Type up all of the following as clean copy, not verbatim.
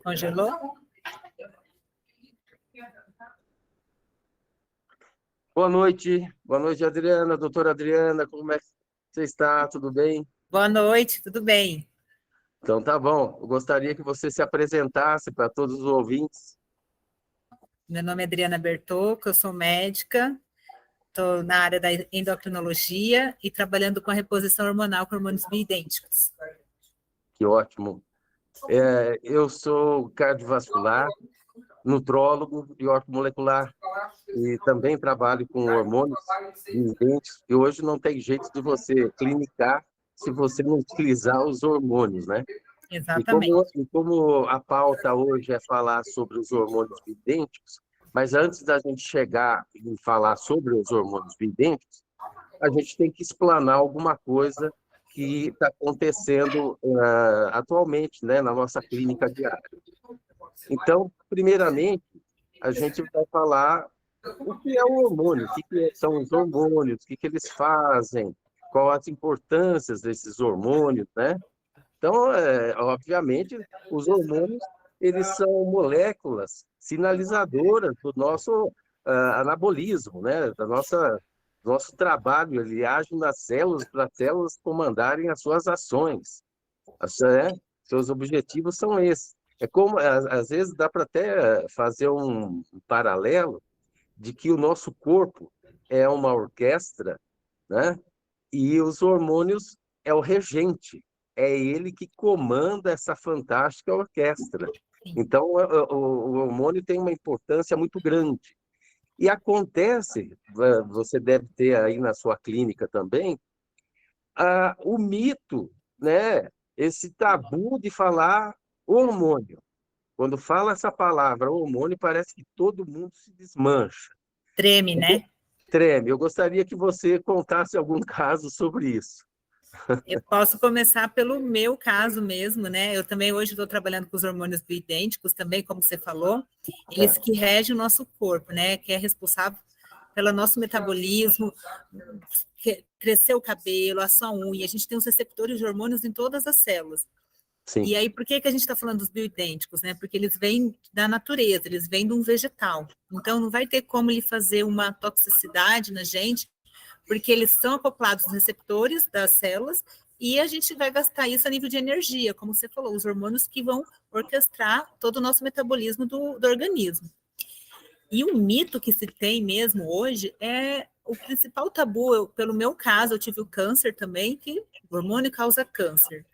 Congelou? Boa noite, Adriana, doutora Adriana, como é que você está? Tudo bem? Boa noite, tudo bem? Então tá bom, eu gostaria que você se apresentasse para todos os ouvintes. Meu nome é Adriana Bertocco, eu sou médica, estou na área da endocrinologia e trabalhando com a reposição hormonal com hormônios bioidênticos. Que ótimo. Eu sou cardiovascular, nutrólogo e ortomolecular e também trabalho com hormônios bioidênticos e hoje não tem jeito de você clinicar se você não utilizar os hormônios, né? Exatamente. E como a pauta hoje é falar sobre os hormônios bioidênticos, mas antes da gente chegar em falar sobre os hormônios bioidênticos, a gente tem que explanar alguma coisa que está acontecendo atualmente, né, na nossa clínica diária. Então, primeiramente, a gente vai falar o que é o hormônio, o que são os hormônios, o que eles fazem, quais as importâncias desses hormônios, né? Então, obviamente, os hormônios, eles são moléculas sinalizadoras do nosso anabolismo, né? Nosso trabalho, ele age nas células para as células comandarem as suas ações. Seus objetivos são esses. É como, às vezes, dá para até fazer um paralelo de que o nosso corpo é uma orquestra, né? E os hormônios é o regente, é ele que comanda essa fantástica orquestra. Então, o hormônio tem uma importância muito grande. E acontece, você deve ter aí na sua clínica também, o mito, né? Esse tabu de falar hormônio. Quando fala essa palavra hormônio, parece que todo mundo se desmancha. Treme, né? Treme. Eu gostaria que você contasse algum caso sobre isso. Eu posso começar pelo meu caso mesmo, né? Eu também hoje estou trabalhando com os hormônios bioidênticos também, como você falou, eles que regem o nosso corpo, né? Que é responsável pelo nosso metabolismo, crescer o cabelo, a sua unha. A gente tem os receptores de hormônios em todas as células. Sim. E aí, por que a gente está falando dos bioidênticos, né? Porque eles vêm da natureza, eles vêm de um vegetal. Então, não vai ter como ele fazer uma toxicidade na gente, porque eles são acoplados aos receptores das células e a gente vai gastar isso a nível de energia, como você falou, os hormônios que vão orquestrar todo o nosso metabolismo do organismo. E o mito que se tem mesmo hoje é o principal tabu. Pelo meu caso, eu tive o câncer também, que o hormônio causa câncer.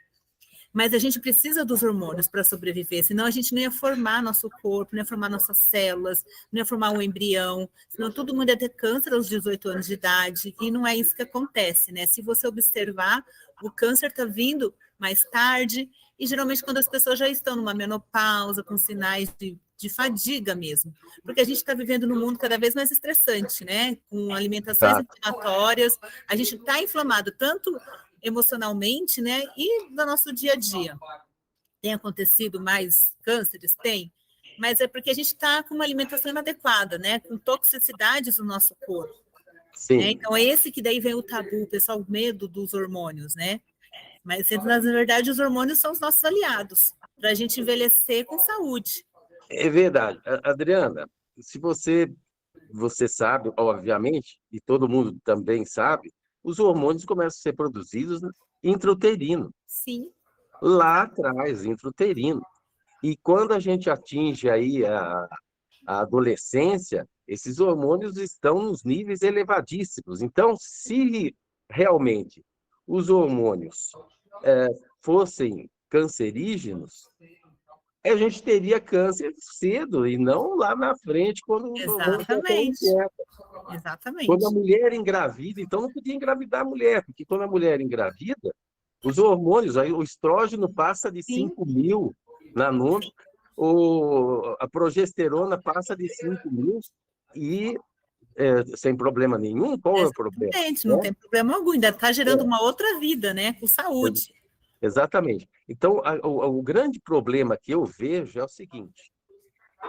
Mas a gente precisa dos hormônios para sobreviver, senão a gente não ia formar nosso corpo, não ia formar nossas células, não ia formar um embrião, senão todo mundo ia ter câncer aos 18 anos de idade, e não é isso que acontece, né? Se você observar, o câncer está vindo mais tarde, e geralmente quando as pessoas já estão numa menopausa, com sinais de fadiga mesmo, porque a gente está vivendo num mundo cada vez mais estressante, né? Com alimentações inflamatórias, a gente está inflamado tanto emocionalmente, né? E no nosso dia a dia. Tem acontecido mais cânceres? Tem. Mas é porque a gente está com uma alimentação inadequada, né? Com toxicidades no nosso corpo. Sim. Né? Então, é esse que daí vem o tabu, pessoal, o medo dos hormônios, né? Mas, na verdade, os hormônios são os nossos aliados, para a gente envelhecer com saúde. É verdade. Adriana, se você sabe, obviamente, e todo mundo também sabe, os hormônios começam a ser produzidos intrauterino. Sim. Lá atrás, intrauterino. E quando a gente atinge aí a adolescência, esses hormônios estão nos níveis elevadíssimos. Então, se realmente os hormônios fossem cancerígenos, a gente teria câncer cedo e não lá na frente, quando Exatamente. Exatamente. Quando a mulher engravida, então não podia engravidar a mulher, porque quando a mulher engravida, os hormônios, aí o estrógeno passa de 5.000 nanômetros, a progesterona passa de 5.000 e sem problema nenhum, qual é o problema? Exatamente, não tem problema algum, ainda está gerando uma outra vida, né, com saúde. Exatamente. Então, o grande problema que eu vejo é o seguinte: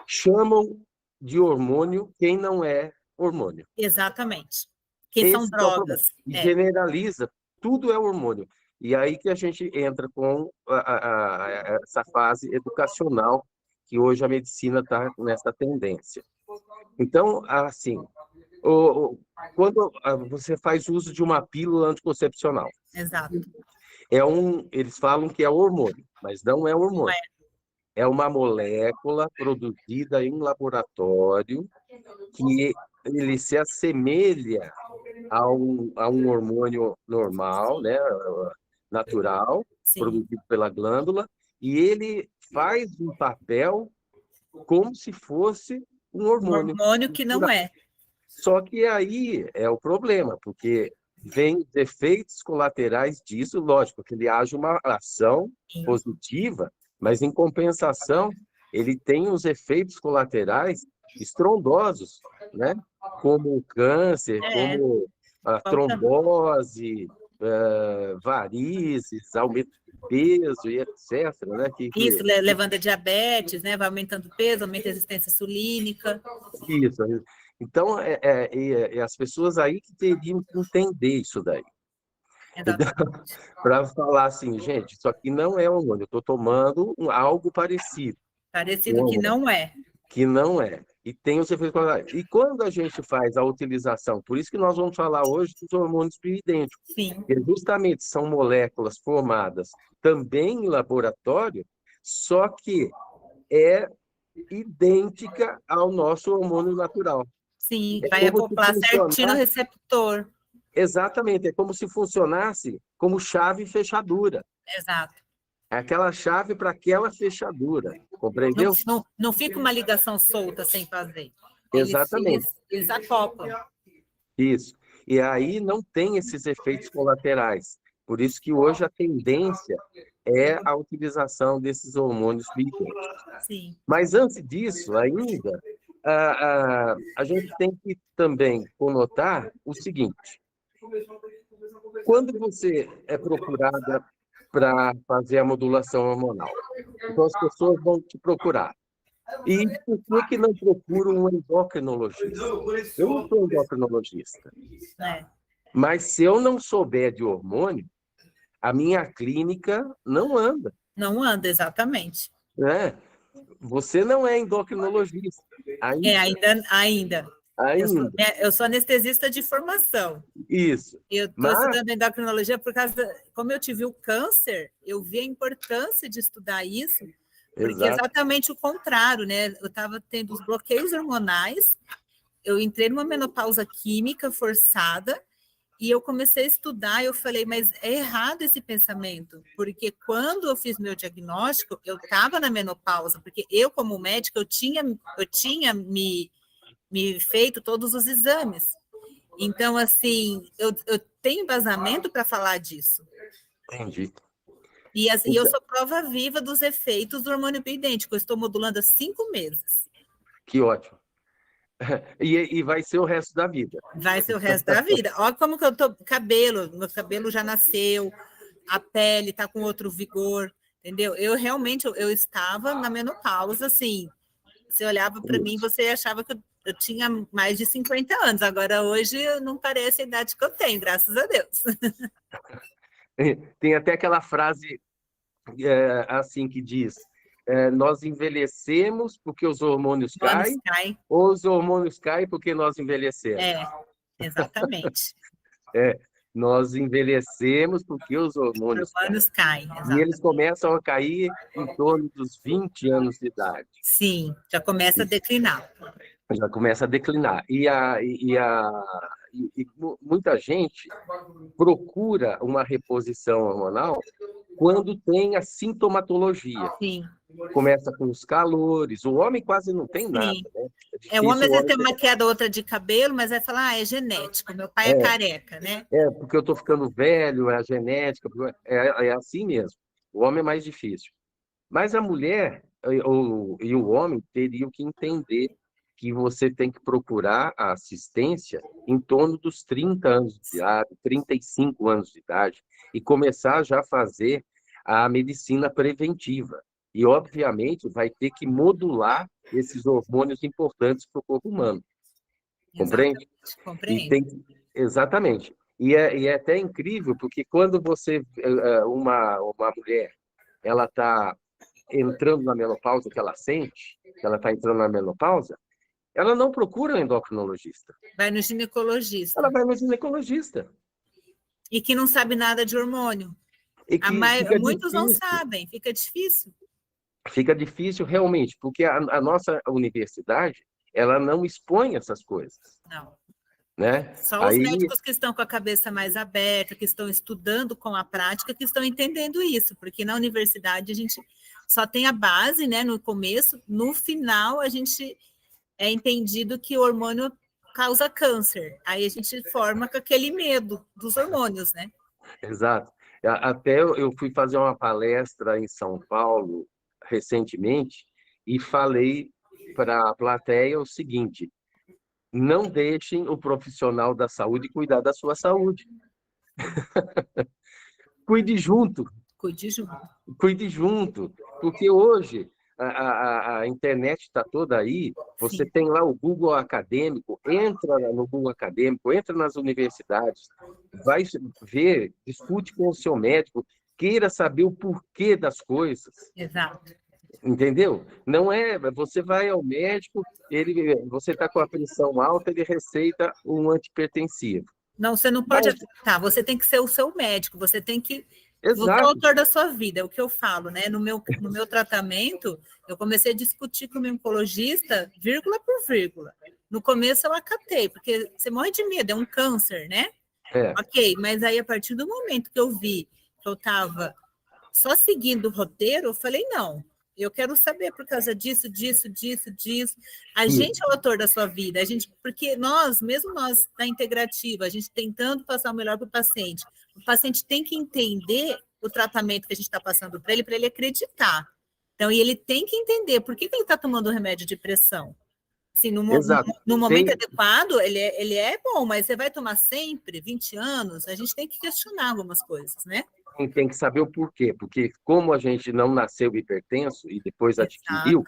chamam de hormônio quem não é hormônio. Exatamente. Quem são drogas. E generaliza tudo é hormônio. E aí que a gente entra com essa fase educacional, que hoje a medicina está nessa tendência. Então, assim, quando você faz uso de uma pílula anticoncepcional, Exato. eles falam que é hormônio, mas não é Não hormônio. é. É uma molécula produzida em laboratório que ele se assemelha a um hormônio normal, né, natural, Sim. produzido pela glândula, e ele faz um papel como se fosse um Um hormônio. hormônio que não é. Só que aí é o problema, porque vem os efeitos colaterais disso, lógico, que ele age uma ação Sim. positiva, mas em compensação, ele tem os efeitos colaterais estrondosos, né? Como o câncer, como a trombose, varizes, aumento de peso e etc. Né? Isso, levando a diabetes, né? Vai aumentando o peso, aumenta a resistência insulínica. Isso. Então, as pessoas aí que teriam que entender isso daí. Para falar assim, gente, isso aqui não é hormônio, eu estou tomando algo parecido. Parecido que não é. Que não é. E tem os efeitos colaterais. E quando a gente faz a utilização, por isso que nós vamos falar hoje dos hormônios bioidênticos, Sim. que justamente são moléculas formadas também em laboratório, só que é idêntica ao nosso hormônio natural. Sim, vai acoplar certinho no receptor. Exatamente, é como se funcionasse como chave e fechadura. Exato. É aquela chave para aquela fechadura, compreendeu? Não fica uma ligação solta sem fazer. Exatamente. Eles acoplam. Isso. E aí não tem esses efeitos colaterais. Por isso que hoje a tendência é a utilização desses hormônios bioidênticos. Sim. Mas antes disso, ainda, a gente tem que também conotar o seguinte: quando você é procurada para fazer a modulação hormonal, então as pessoas vão te procurar. E por que não procura um endocrinologista? Eu não sou endocrinologista. Mas se eu não souber de hormônio, a minha clínica não anda. Não anda, exatamente. Né? Você não é endocrinologista. Ainda. Eu sou anestesista de formação. Isso. Eu estou estudando endocrinologia por causa, como eu tive o câncer, eu vi a importância de estudar isso, porque exatamente o contrário, né? Eu estava tendo os bloqueios hormonais, eu entrei numa menopausa química forçada, e eu comecei a estudar, e eu falei, mas é errado esse pensamento, porque quando eu fiz meu diagnóstico, eu estava na menopausa, porque eu, como médica, eu tinha me feito todos os exames. Então, assim, eu tenho embasamento para falar disso. Entendi. E assim, eu sou prova viva dos efeitos do hormônio bioidêntico. Eu estou modulando há 5 meses. Que ótimo. E vai ser o resto da vida. Vai ser o resto da vida. Olha como que eu tô, meu cabelo já nasceu, a pele está com outro vigor, entendeu? Eu realmente, eu estava na menopausa, assim, você olhava para mim, você achava que eu tinha mais de 50 anos, agora hoje não parece a idade que eu tenho, graças a Deus. Tem até aquela frase assim que diz: nós envelhecemos porque os hormônios caem, ou os hormônios caem porque nós envelhecemos. Exatamente. Nós envelhecemos porque os hormônios caem. E eles começam a cair em torno dos 20 anos de idade. Sim, já começa a declinar. Já começa a declinar. E muita gente procura uma reposição hormonal quando tem a sintomatologia. Sim. Começa com os calores, o homem quase não tem nada, né? O homem às vezes tem uma queda, outra de cabelo, mas vai falar, é genético, meu pai é careca, né? Porque eu estou ficando velho, é a genética, é assim mesmo. O homem é mais difícil. Mas a mulher e o homem teriam que entender que você tem que procurar a assistência em torno dos 30 anos de idade, 35 anos de idade, e começar já a fazer a medicina preventiva. E, obviamente, vai ter que modular esses hormônios importantes para o corpo humano. Compreende? Compreendo. Exatamente. E é até incrível, porque quando uma mulher, ela está entrando na menopausa, que ela sente, que ela está entrando na menopausa, ela não procura um endocrinologista. Vai no ginecologista. Ela vai no ginecologista. E que não sabe nada de hormônio. E que fica Muitos não difícil. sabem, fica difícil. Fica difícil realmente, porque a nossa universidade, ela não expõe essas coisas, Não. né? Só os médicos que estão com a cabeça mais aberta, que estão estudando com a prática, que estão entendendo isso, porque na universidade a gente só tem a base, né, no começo, no final a gente é entendido que o hormônio causa câncer, aí a gente forma com aquele medo dos hormônios, né? Exato. Até eu fui fazer uma palestra em São Paulo recentemente e falei para a plateia o seguinte: não deixem o profissional da saúde cuidar da sua saúde. Cuide junto, Cuide junto. cuide junto, porque hoje a internet está toda aí, você Sim. tem lá o Google Acadêmico, entra no Google Acadêmico, entra nas universidades, vai ver, discute com o seu médico, queira saber o porquê das coisas. Exato. Entendeu? Não é, você vai ao médico, você está com a pressão alta, ele receita um antipertensivo. Não, você não pode aceitar, você tem que ser o seu médico, você tem que... Você é o autor da sua vida, é o que eu falo, né? No meu tratamento, eu comecei a discutir com o meu oncologista, vírgula por vírgula. No começo eu acatei, porque você morre de medo, é um câncer, né? É. Ok, mas aí a partir do momento que eu vi que eu estava só seguindo o roteiro, eu falei, não, eu quero saber por causa disso. A gente é o autor da sua vida, porque mesmo nós da integrativa, a gente tentando passar o melhor para o paciente tem que entender o tratamento que a gente está passando para ele acreditar. Então, e ele tem que entender por que ele está tomando remédio de pressão. Assim, no momento adequado, ele é bom, mas você vai tomar sempre, 20 anos, a gente tem que questionar algumas coisas, né? Tem que saber o porquê, porque como a gente não nasceu hipertenso e depois adquiriu,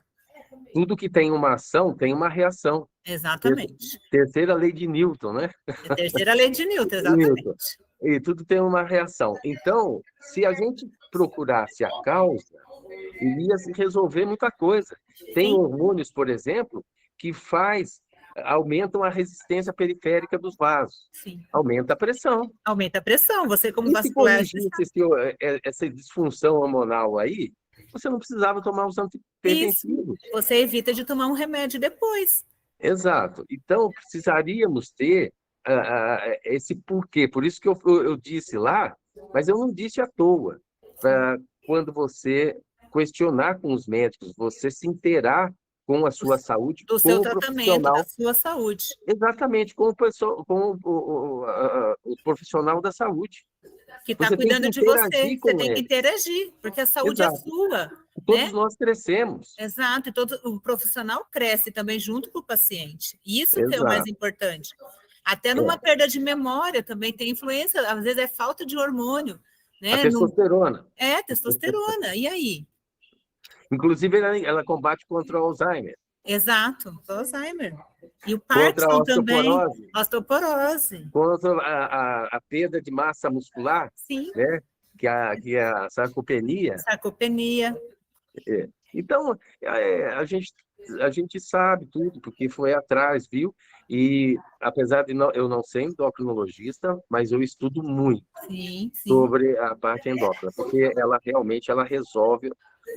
tudo que tem uma ação tem uma reação. Exatamente. Terceira lei de Newton, né? A terceira lei de Newton, exatamente. E tudo tem uma reação. Então, se a gente procurasse a causa, iria se resolver muita coisa. Tem hormônios, por exemplo, que aumentam a resistência periférica dos vasos. Sim. Aumenta a pressão. Aumenta a pressão. Você, como vascular... Se corrigisse essa disfunção hormonal aí, você não precisava tomar os antipertensivos. Isso. Você evita de tomar um remédio depois. Exato. Então, precisaríamos ter esse porquê. Por isso que eu disse lá, mas eu não disse à toa. Quando você questionar com os médicos, você se inteirar com a sua saúde, do seu tratamento, da sua saúde. Exatamente, com o profissional da saúde. Que está cuidando de você, você tem que interagir, porque a saúde é sua. Todos nós crescemos. Exato, e o profissional cresce também junto com o paciente. Isso que é o mais importante. Até numa perda de memória também tem influência, às vezes é falta de hormônio. Né? A testosterona. Testosterona. E aí? Inclusive, ela combate contra o Alzheimer. Exato, o Alzheimer. E o Parkinson também. Osteoporose. Contra a perda de massa muscular. Sim. Né? Que é a sarcopenia. Sarcopenia. Então, a gente sabe tudo, porque foi atrás, viu? E, apesar de eu não ser endocrinologista, mas eu estudo muito sobre a parte endócrina, porque ela realmente resolve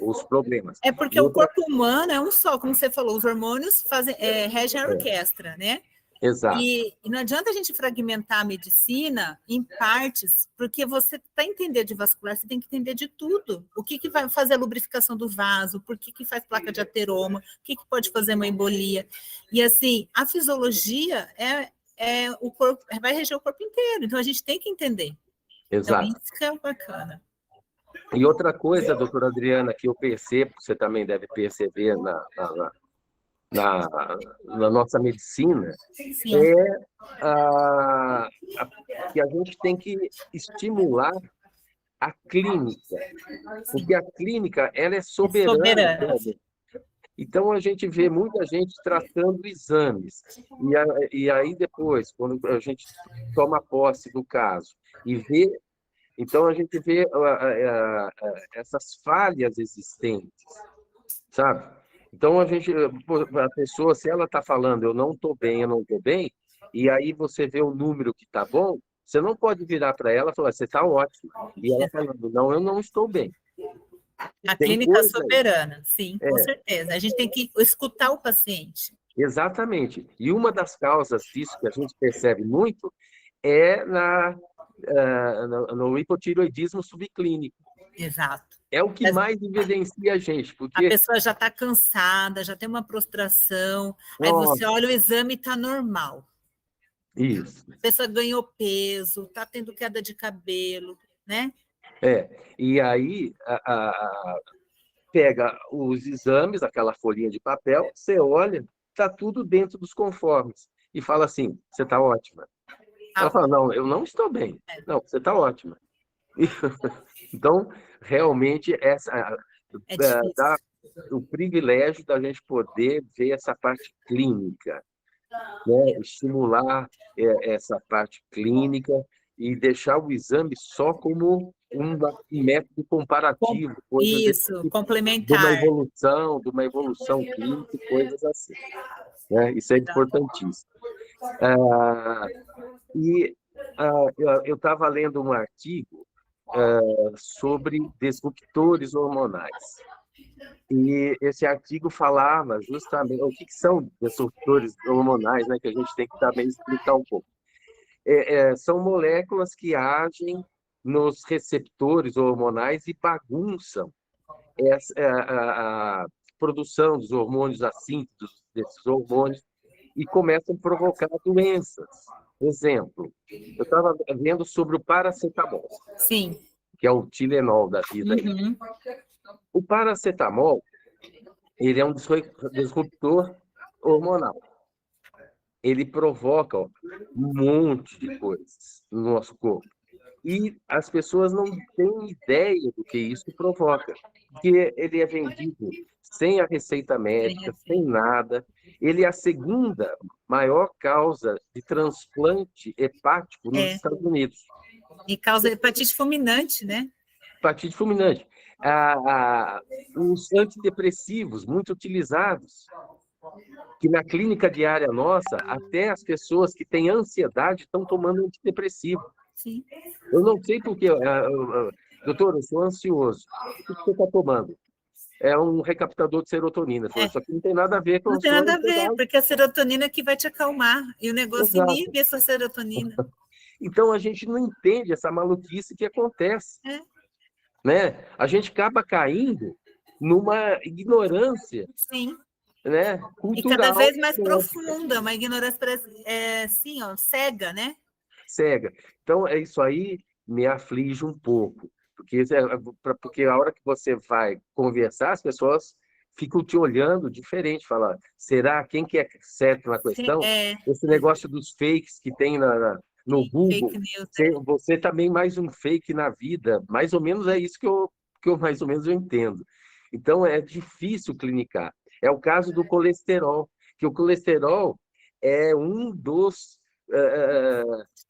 os problemas. É porque o corpo humano é um só, como você falou, os hormônios regem a orquestra, né? Exato. E não adianta a gente fragmentar a medicina em partes, porque você, para entender de vascular, você tem que entender de tudo. O que vai fazer a lubrificação do vaso, por que faz placa de ateroma, o que pode fazer uma embolia. E assim, a fisiologia o corpo, vai reger o corpo inteiro, então a gente tem que entender. Exato. Então, isso que é bacana. E outra coisa, doutora Adriana, que eu percebo, que você também deve perceber na nossa medicina, que a gente tem que estimular a clínica, porque a clínica ela é soberana. Então, a gente vê muita gente tratando exames. E aí, depois, quando a gente toma posse do caso e vê, então a gente vê essas falhas existentes, sabe? Então, a pessoa, se ela está falando, eu não estou bem, eu não estou bem, e aí você vê o número que está bom, você não pode virar para ela e falar, você está ótimo. E ela falando, não, eu não estou bem. A Tem clínica coisa aí. soberana, sim, com É, certeza. A gente tem que escutar o paciente. exatamente. E uma das causas disso que a gente percebe muito é no hipotireoidismo subclínico. Exato. É o que mais evidencia a gente, A porque, pessoa já está cansada, já tem uma prostração, aí você nossa, olha o exame e está normal. isso. A pessoa ganhou peso, está tendo queda de cabelo, né? E aí pega os exames, aquela folhinha de papel, você olha, está tudo dentro dos conformes. E fala assim, você está ótima. Ela fala, não, eu não estou bem. Não, você está ótima. Então, realmente, É dá difícil. o privilégio da gente poder ver essa parte clínica, né? Estimular essa parte clínica e deixar o exame só como um método comparativo, coisas desse Isso, tipo, complementar. de uma evolução clínica e coisas assim, né? Isso é importantíssimo. E eu estava lendo um artigo sobre disruptores hormonais. E esse artigo falava justamente o que são disruptores hormonais, né, que a gente tem que também explicar um pouco. São moléculas que agem nos receptores hormonais e bagunçam a produção dos hormônios, a síntese desses hormônios, e começam a provocar doenças. Exemplo, eu estava vendo sobre o paracetamol, Sim. que é o Tilenol da vida aí. Uhum. O paracetamol, ele é um disruptor hormonal. Ele provoca um monte de coisas no nosso corpo. E as pessoas não têm ideia do que isso provoca. Porque ele é vendido sem a receita médica, sem nada. Ele é a segunda maior causa de transplante hepático nos Estados Unidos. E causa hepatite fulminante, né? Hepatite fulminante. Os antidepressivos, muito utilizados, que na clínica diária nossa, até as pessoas que têm ansiedade estão tomando antidepressivo. Sim. Eu não sei por quê. Doutor, eu sou ansioso. O que você está tomando? É um recaptador de serotonina. Isso aqui não tem nada a ver com Não a tem sua nada a ver, ansiedade. porque a serotonina é que vai te acalmar, e o negócio Exato. inibe essa serotonina. Então, a gente não entende essa maluquice que acontece. Né? A gente acaba caindo numa ignorância, Sim. né, cultural. E cada vez mais profunda, uma ignorância assim, ó, cega, né? Cega. Então, isso aí me aflige um pouco, porque a hora que você vai conversar, as pessoas ficam te olhando diferente, falam, será quem que é certo na questão? Esse negócio dos fakes que tem no Google, fake news. você também mais um fake na vida, mais ou menos é isso que eu mais ou menos eu entendo. Então, é difícil clinicar. É o caso do colesterol, que o colesterol é um dos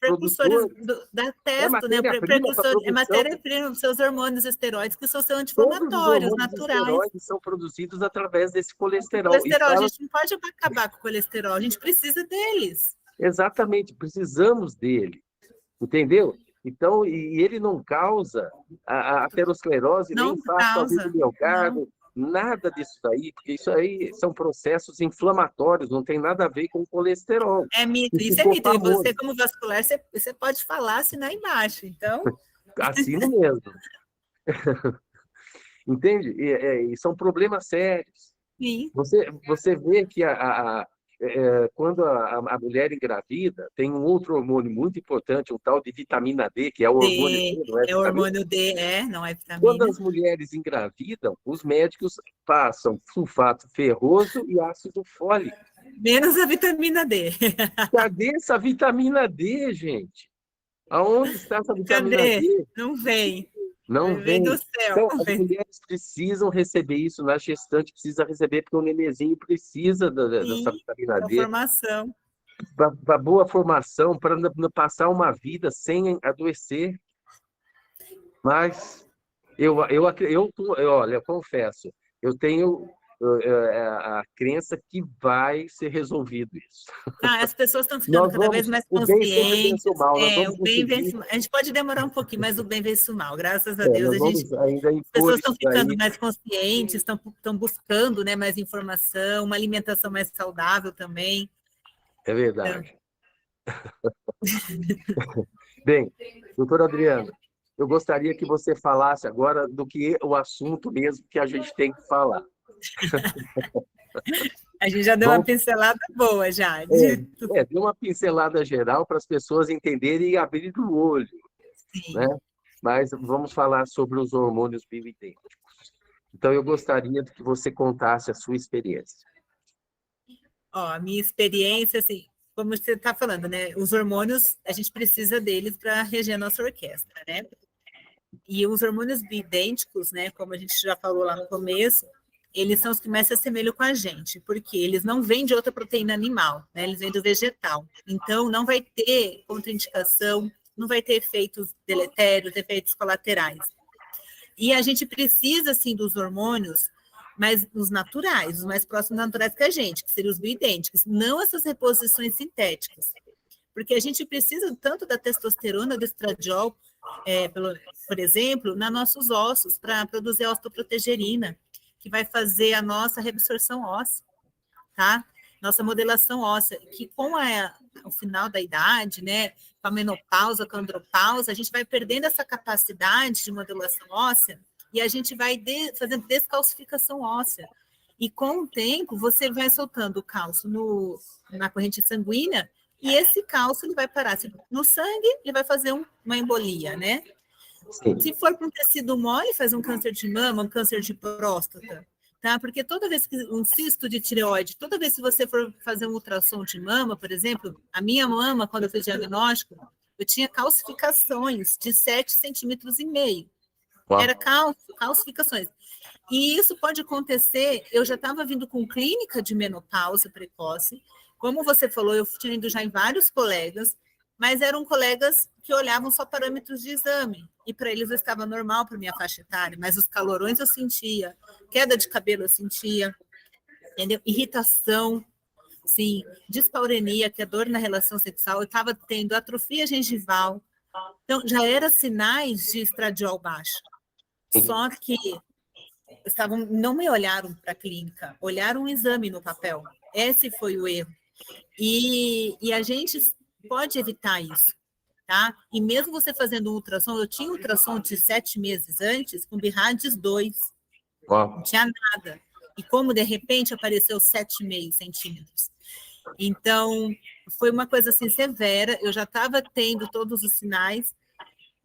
precursores produtores, da testo, né? matéria-prima Matéria-prima dos seus hormônios esteroides, que são seus todos os anti-inflamatórios hormônios naturais. esteroides são produzidos através desse colesterol. A gente não pode acabar com o colesterol, a gente precisa deles. Exatamente, precisamos dele, entendeu? Então, e ele não causa a aterosclerose, nem infarto agudo do miocárdio, nada disso daí, porque isso aí são processos inflamatórios, não tem nada a ver com colesterol. É mito, isso é mito. E você, como vascular, você pode falar, assinar embaixo, então... Assino mesmo. Entende? E são problemas sérios. Sim. Você vê que quando a mulher engravida, tem um outro hormônio muito importante, um tal de vitamina D, que é o hormônio D, não é? É o hormônio D, não é vitamina. Quando as mulheres engravidam, os médicos passam sulfato ferroso e ácido fólico. Menos a vitamina D. Cadê essa vitamina D, gente? Aonde está essa vitamina D? Não vem. Não Vem do vem. céu. Então, as mulheres precisam receber isso, na gestante precisa receber, porque o nenenzinho precisa dessa Sim, vitamina a D, formação. para boa formação, para não passar uma vida sem adoecer. Mas olha, eu confesso, eu tenho a crença que vai ser resolvido isso. Ah, as pessoas estão ficando cada vez mais O bem sempre vence o conscientes. mal, nós É, vamos o bem conseguir, vence. A gente pode demorar um pouquinho, mas o bem vence o mal. Graças a Deus, nós vamos ainda as pessoas impor estão isso ficando daí, mais conscientes, estão buscando, né, mais informação, uma alimentação mais saudável também. é Então, verdade. Bem, doutor Adriano, eu gostaria que você falasse agora do que o assunto mesmo que a gente tem que falar. a gente já deu uma Vamos, pincelada boa já. dê uma pincelada geral para as pessoas entenderem e abrir o olho, né? Sim. Mas vamos falar sobre os hormônios bioidênticos. Então, eu gostaria que você contasse a sua experiência. Ó, a minha experiência, assim, como você está falando, né? Os hormônios, a gente precisa deles para reger a nossa orquestra, né? E os hormônios bioidênticos, né, como a gente já falou lá no começo, eles são os que mais se assemelham com a gente, porque eles não vêm de outra proteína animal, né, eles vêm do vegetal. Então, não vai ter contraindicação, não vai ter efeitos deletérios, efeitos colaterais. E a gente precisa, sim, dos hormônios, mas os naturais, os mais próximos naturais que a gente, que seriam os bioidênticos, não essas reposições sintéticas. Porque a gente precisa tanto da testosterona, do estradiol, por exemplo, nos nossos ossos, para produzir a osteoprotegerina, que vai fazer a nossa reabsorção óssea, tá? Nossa modelação óssea, que com o final da idade, né, com a menopausa, com a andropausa, a gente vai perdendo essa capacidade de modelação óssea e a gente vai fazendo descalcificação óssea. E com o tempo, você vai soltando o cálcio na corrente sanguínea e esse cálcio ele vai parar no sangue, ele vai fazer uma embolia, né? Sim. Se for para um tecido mole, faz um câncer de mama, um câncer de próstata, tá? Porque toda vez que um cisto de tireoide, toda vez que você for fazer um ultrassom de mama, por exemplo, a minha mama, quando eu fiz diagnóstico, eu tinha calcificações de 7,5 cm. Era calcificações. E isso pode acontecer, eu já estava vindo com clínica de menopausa precoce, como você falou, eu tinha ido já em vários colegas, mas eram colegas que olhavam só parâmetros de exame, e para eles eu estava normal para minha faixa etária, mas os calorões eu sentia, queda de cabelo eu sentia, entendeu? Irritação, sim, dispaurenia, que é dor na relação sexual, eu estava tendo atrofia gengival, então já eram sinais de estradiol baixo, só que não me olharam para a clínica, olharam um exame no papel. Esse foi o erro. E a gente pode evitar isso, tá? E mesmo você fazendo um ultrassom, eu tinha ultrassom de 7 meses antes, com BIRADS 2, não tinha nada. E como, de repente, apareceu 7,5 centímetros. Então, foi uma coisa assim severa, eu já estava tendo todos os sinais,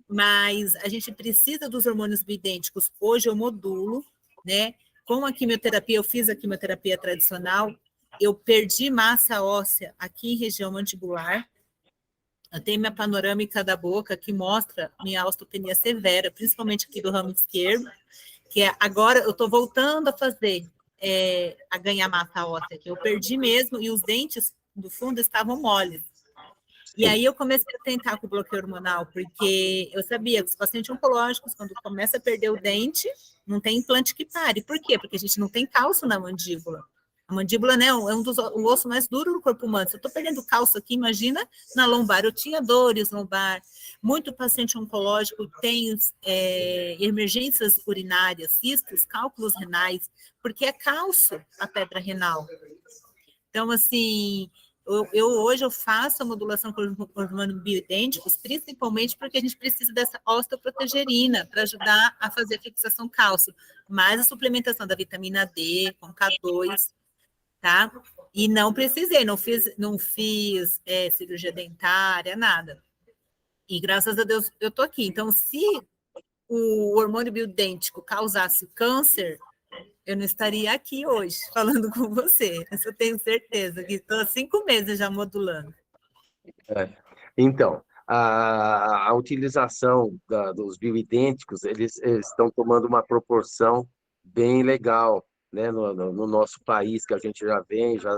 mas a gente precisa dos hormônios bioidênticos. Hoje eu modulo, né? Com a quimioterapia, eu fiz a quimioterapia tradicional, eu perdi massa óssea aqui em região mandibular, eu tenho minha panorâmica da boca que mostra minha osteopenia severa, principalmente aqui do ramo esquerdo, que agora eu estou voltando a fazer, a ganhar massa óssea, que eu perdi mesmo, e os dentes do fundo estavam moles. E aí eu comecei a tentar com o bloqueio hormonal, porque eu sabia que os pacientes oncológicos, quando começa a perder o dente, não tem implante que pare. Por quê? Porque a gente não tem cálcio na mandíbula. A mandíbula, né, é o osso mais duro do corpo humano. Se eu estou perdendo cálcio aqui, imagina na lombar. Eu tinha dores lombar. Muito paciente oncológico tem emergências urinárias, cistos, cálculos renais, porque é cálcio a pedra renal. Então, assim, hoje eu faço a modulação com hormônios bioidênticos, principalmente porque a gente precisa dessa osteoprotegerina para ajudar a fazer a fixação cálcio, mais a suplementação da vitamina D com K2, tá? E não precisei, não fiz cirurgia dentária, nada. E graças a Deus eu tô aqui. Então, se o hormônio bioidêntico causasse câncer, eu não estaria aqui hoje falando com você. Isso eu tenho certeza, que estou há 5 meses já modulando. Então, a utilização dos bioidênticos, eles estão tomando uma proporção bem legal, né, no nosso país, que a gente já vem já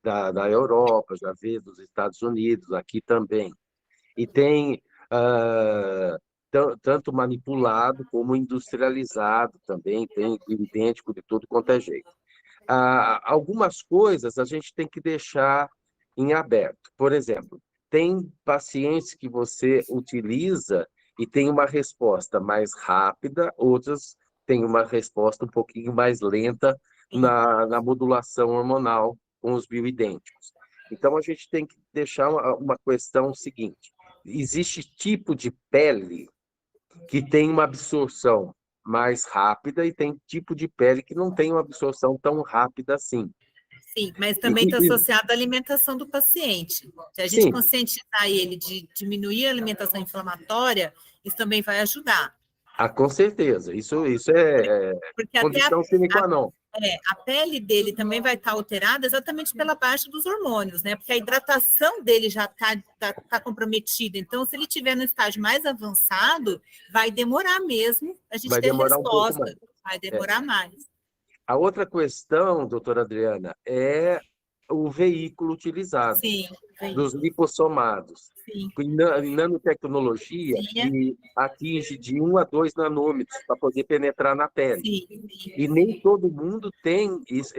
da Europa, já vê dos Estados Unidos, aqui também. E tem tanto manipulado como industrializado também, tem bioidêntico de tudo quanto é jeito. Algumas coisas a gente tem que deixar em aberto. Por exemplo, tem pacientes que você utiliza e tem uma resposta mais rápida, outras têm uma resposta um pouquinho mais lenta na modulação hormonal com os bioidênticos. Então, a gente tem que deixar uma questão seguinte: existe tipo de pele que tem uma absorção mais rápida e tem tipo de pele que não tem uma absorção tão rápida assim. Sim, mas também está associado à alimentação do paciente. Se a gente Sim. conscientizar ele de diminuir a alimentação inflamatória, isso também vai ajudar. Com certeza, isso é Porque condição sine qua non. A pele dele também vai estar alterada exatamente pela baixa dos hormônios, né? Porque a hidratação dele já tá comprometida. Então, se ele estiver no estágio mais avançado, vai demorar mesmo a gente Vai ter demorar resposta. um pouco mais. Vai demorar mais. A outra questão, doutora Adriana, é o veículo utilizado. Sim, dos lipossomados. Sim. Em nanotecnologia, que atinge de 1 a 2 nanômetros para poder penetrar na pele. Sim. E nem todo mundo tem esse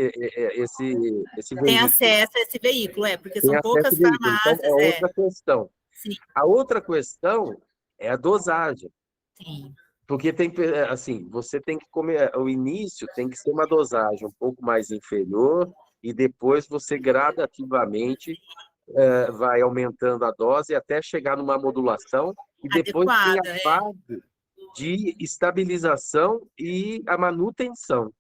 veículo. Tem acesso a esse veículo, porque tem são poucas farmácias. Então, é outra questão. Sim. A outra questão é a dosagem. Sim. Porque assim, você tem que comer, o início tem que ser uma dosagem um pouco mais inferior e depois você gradativamente vai aumentando a dose até chegar numa modulação e depois tem a fase de estabilização e a manutenção.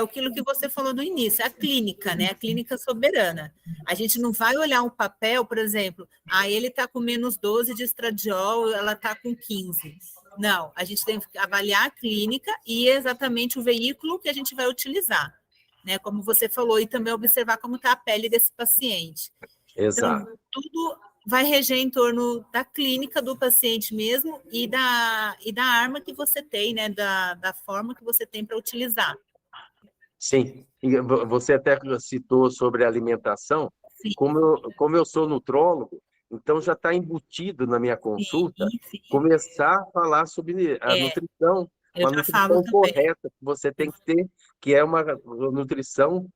Aquilo que você falou no início, a clínica, né? A clínica soberana. A gente não vai olhar um papel, por exemplo, ele está com menos 12 de estradiol, ela está com 15. Não, a gente tem que avaliar a clínica e exatamente o veículo que a gente vai utilizar, né? Como você falou, e também observar como está a pele desse paciente. Exato. Então, tudo vai reger em torno da clínica do paciente mesmo e da arma que você tem, né? Da forma que você tem para utilizar. Sim, você até citou sobre a alimentação. Sim. Como eu sou nutrólogo, então já está embutido na minha consulta começar a falar sobre a nutrição, uma nutrição correta que você tem que ter, que é uma nutrição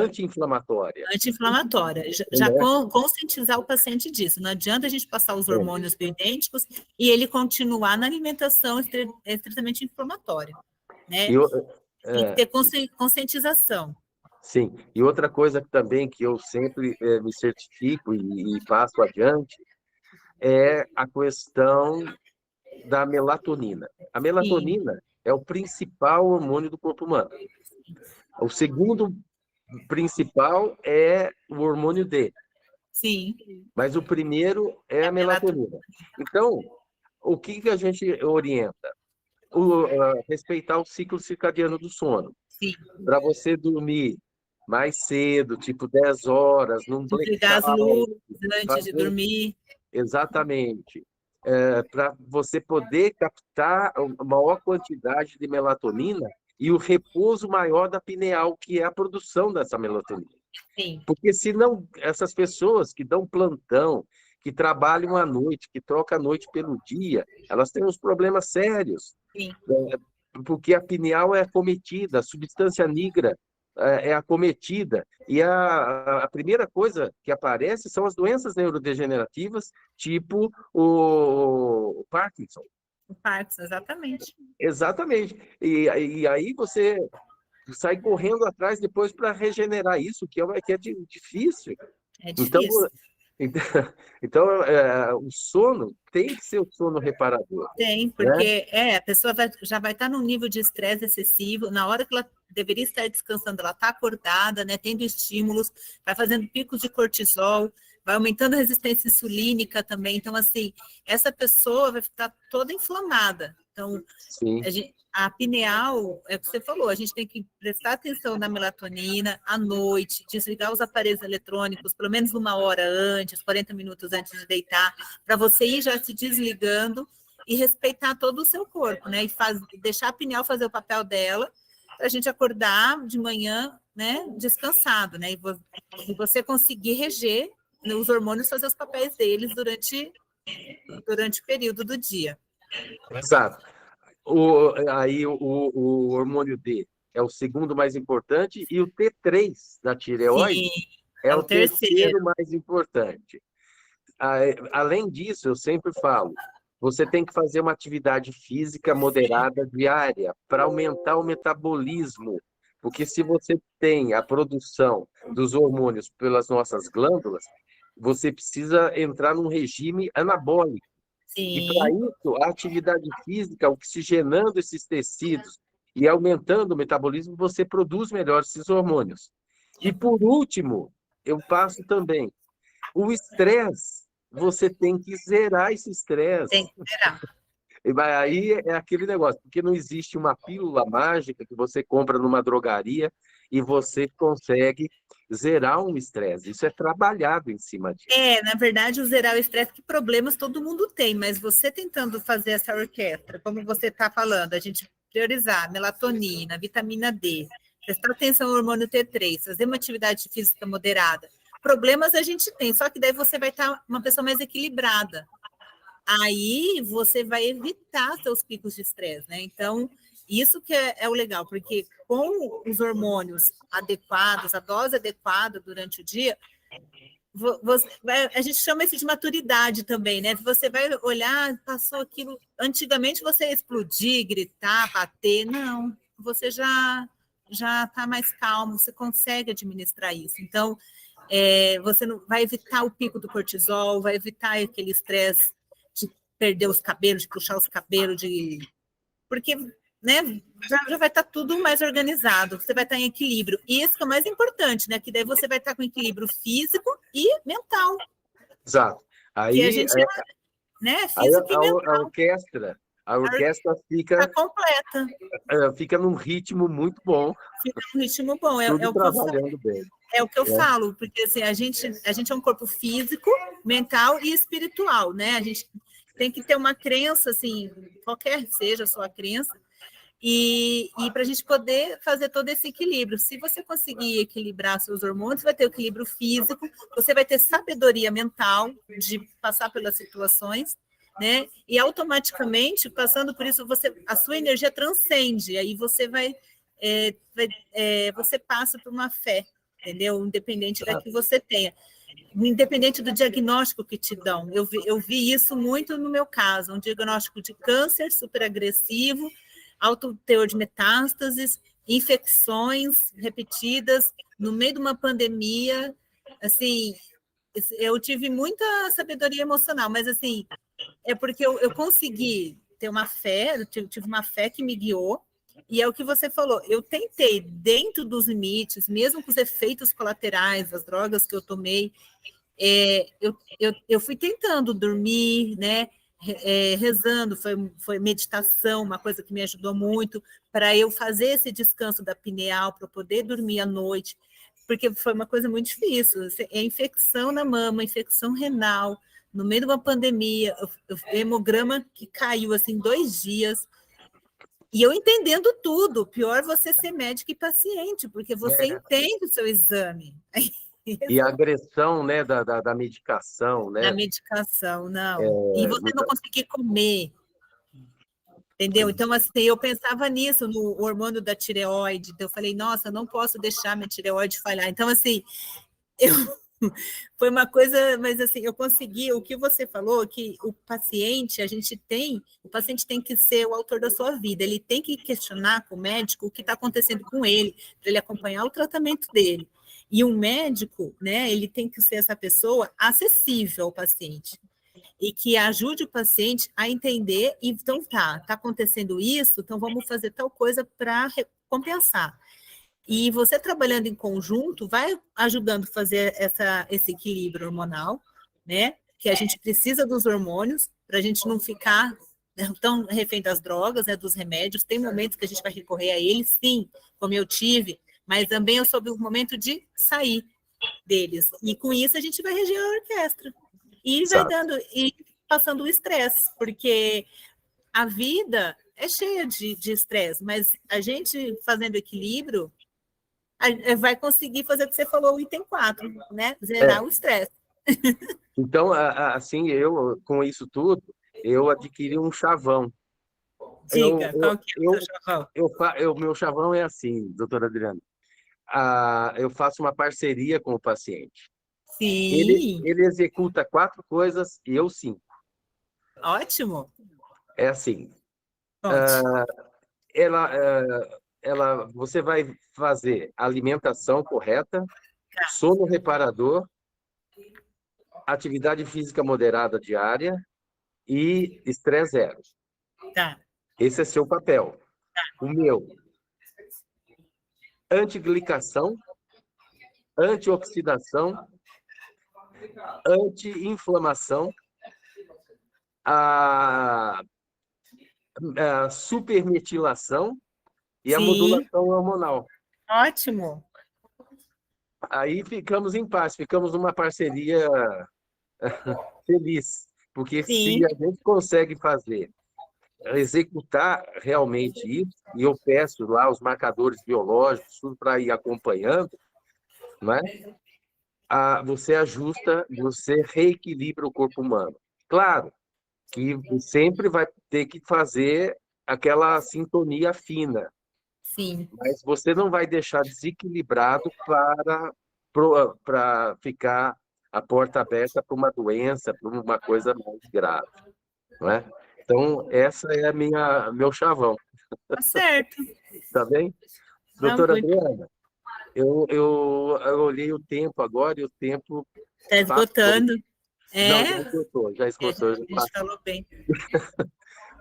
anti-inflamatória. Anti-inflamatória. Já conscientizar o paciente disso. Não adianta a gente passar os hormônios bioidênticos e ele continuar na alimentação estritamente inflamatória, né? Tem que ter conscientização. Sim. E outra coisa também que eu sempre me certifico e passo adiante é a questão da melatonina. A melatonina é o principal hormônio do corpo humano. O segundo principal é o hormônio D. Sim. Mas o primeiro é a melatonina. Então, o que a gente orienta? Respeitar o ciclo circadiano do sono. Para você dormir mais cedo, tipo 10 horas, num desligar as luzes antes de dormir. Exatamente. Para você poder captar a maior quantidade de melatonina e o repouso maior da pineal, que é a produção dessa melatonina. Sim. Porque senão, essas pessoas que dão plantão, que trabalham à noite, que trocam a noite pelo dia, elas têm uns problemas sérios. Sim. Porque a pineal é acometida, a substância nigra é acometida, e a primeira coisa que aparece são as doenças neurodegenerativas, tipo o Parkinson. O Parkinson, exatamente. Exatamente. E aí você sai correndo atrás depois para regenerar isso, que é difícil. É difícil. Então, o sono tem que ser o sono reparador. Tem, porque a pessoa já vai estar num nível de estresse excessivo, na hora que ela deveria estar descansando, ela está acordada, né, tendo estímulos, vai fazendo picos de cortisol, vai aumentando a resistência insulínica também. Então, assim, essa pessoa vai ficar toda inflamada. Então, Sim. a pineal, é o que você falou, a gente tem que prestar atenção na melatonina à noite, desligar os aparelhos eletrônicos pelo menos 1 hora antes, 40 minutos antes de deitar, para você ir já se desligando e respeitar todo o seu corpo, né? E deixar a pineal fazer o papel dela, para a gente acordar de manhã, né, descansado, né? E você conseguir reger, né, os hormônios fazer os papéis deles durante o período do dia. Exato. Aí o hormônio D é o segundo mais importante e o T3 da tireoide Sim, é é o o terceiro. terceiro mais importante. Além disso, eu sempre falo, você tem que fazer uma atividade física moderada diária para aumentar o metabolismo, porque se você tem a produção dos hormônios pelas nossas glândulas, você precisa entrar num regime anabólico. E para Sim, isso, a atividade física, oxigenando esses tecidos e aumentando o metabolismo, você produz melhor esses hormônios. E por último, eu passo também o estresse. Você tem que zerar esse tem estresse. que zerar. Aí é aquele negócio, porque não existe uma pílula mágica que você compra numa drogaria e você consegue zerar um estresse. Isso é trabalhado em cima disso. Na verdade, o zerar o estresse, que problemas todo mundo tem, mas você tentando fazer essa orquestra, como você está falando, a gente priorizar melatonina, vitamina D, prestar atenção no hormônio T3, fazer uma atividade física moderada. Problemas a gente tem, só que daí você vai estar uma pessoa mais equilibrada. Aí você vai evitar seus picos de estresse, né? Então, isso que é o legal, porque com os hormônios adequados, a dose adequada durante o dia, a gente chama isso de maturidade também, né? Você vai olhar, passou aquilo. Antigamente você ia explodir, gritar, bater. Não, você já está mais calmo, você consegue administrar isso. Então, você não vai evitar o pico do cortisol, vai evitar aquele estresse de perder os cabelos, de puxar os cabelos, porque, né, já vai estar tudo mais organizado, você vai estar em equilíbrio. E isso que é o mais importante, né? Que daí você vai estar com equilíbrio físico e mental, Exato. que a Aí, gente, né, aí físico e mental, a orquestra está completa, fica num ritmo muito bom, fica um ritmo bom. tudo trabalhando bem. É o que eu Né? falo, porque assim, a gente é um corpo físico, mental e espiritual, né? A gente tem que ter uma crença, assim, qualquer seja a sua crença, e para a gente poder fazer todo esse equilíbrio. Se você conseguir equilibrar seus hormônios, você vai ter o equilíbrio físico, você vai ter sabedoria mental de passar pelas situações, né? E automaticamente, passando por isso, a sua energia transcende, aí você você passa por uma fé, entendeu? Independente da que você tenha. Independente do diagnóstico que te dão. Eu vi isso muito no meu caso, um diagnóstico de câncer super agressivo, alto teor de metástases, infecções repetidas, no meio de uma pandemia, assim, eu tive muita sabedoria emocional, mas assim, é porque eu consegui ter uma fé, eu tive uma fé que me guiou, e é o que você falou, eu tentei, dentro dos limites, mesmo com os efeitos colaterais das drogas que eu tomei, eu fui tentando dormir, né? Rezando, foi meditação, uma coisa que me ajudou muito, para eu fazer esse descanso da pineal, para eu poder dormir à noite, porque foi uma coisa muito difícil. É infecção na mama, infecção renal, no meio de uma pandemia, hemograma que caiu assim 2 dias, e eu entendendo tudo. Pior você ser médico e paciente, porque você entende o seu exame. E a agressão, né, da medicação, Na né? medicação, não. E você não conseguir comer, entendeu? Então, assim, eu pensava nisso, no hormônio da tireoide. Então, eu falei, nossa, eu não posso deixar minha tireoide falhar. Então, assim, eu... foi uma coisa, mas assim, eu consegui, o que você falou, que o paciente tem que ser o autor da sua vida, ele tem que questionar com o médico o que está acontecendo com ele, para ele acompanhar o tratamento dele. E um médico, né, ele tem que ser essa pessoa acessível ao paciente e que ajude o paciente a entender, então tá acontecendo isso, então vamos fazer tal coisa para compensar. E você trabalhando em conjunto vai ajudando a fazer esse equilíbrio hormonal, né? Que a gente precisa dos hormônios para a gente não ficar tão refém das drogas, né? Dos remédios. Tem momentos que a gente vai recorrer a eles, sim, como eu tive, mas também eu soube o momento de sair deles. E com isso a gente vai reger a orquestra. E vai Exato. dando, e passando o estresse, porque a vida é cheia de estresse, mas a gente fazendo equilíbrio vai conseguir fazer o que você falou, o item 4, né? Zerar o estresse. Então, assim, eu, com isso tudo, eu adquiri um chavão. Diga, qual que é o seu chavão? Meu chavão é assim, doutora Adriana. Eu faço uma parceria com o paciente. Sim. Ele executa 4 coisas e eu 5. Ótimo. É assim. Conte. Você vai fazer alimentação correta, sono reparador, atividade física moderada diária e estresse zero. Tá. Esse é seu papel. O meu, antiglicação, antioxidação, anti-inflamação, a, a supermetilação e a Sim. modulação hormonal. Ótimo. Aí ficamos em paz, ficamos numa parceria feliz, porque se Sim. a gente consegue fazer, executar realmente isso, e eu peço lá os marcadores biológicos, tudo para ir acompanhando, né? Você ajusta, você reequilibra o corpo humano. Claro que sempre vai ter que fazer aquela sintonia fina, Sim. mas você não vai deixar desequilibrado para ficar a porta aberta para uma doença, para uma coisa mais grave, não é? Então, essa é meu chavão, Tá certo. tá bem? Tá Doutora muito. Adriana, eu olhei o tempo agora e o tempo Tá passou. esgotando. Não, É, já a esgotou, já gente passou. falou bem.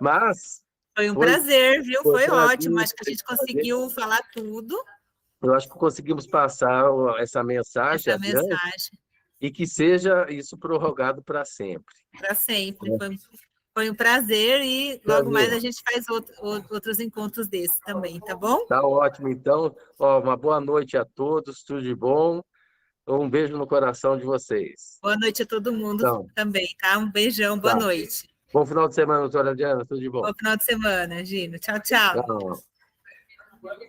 Mas Foi um foi, prazer, viu? foi um Foi prazer, ótimo. Acho que a gente conseguiu falar tudo, eu acho que conseguimos passar essa mensagem essa adiante mensagem, e que seja isso prorrogado para sempre. para sempre. Foi um prazer e logo mais a Prazer. gente faz outros encontros desses também, tá bom? Tá ótimo, então. Ó, uma boa noite a todos, tudo de bom. Um beijo no coração de vocês. Boa noite a todo mundo Então, também, tá? Um beijão, boa tá. noite. Bom final de semana, doutora Adriana, tudo de bom. Bom final de semana, Gino. Tchau, tchau. Tchau.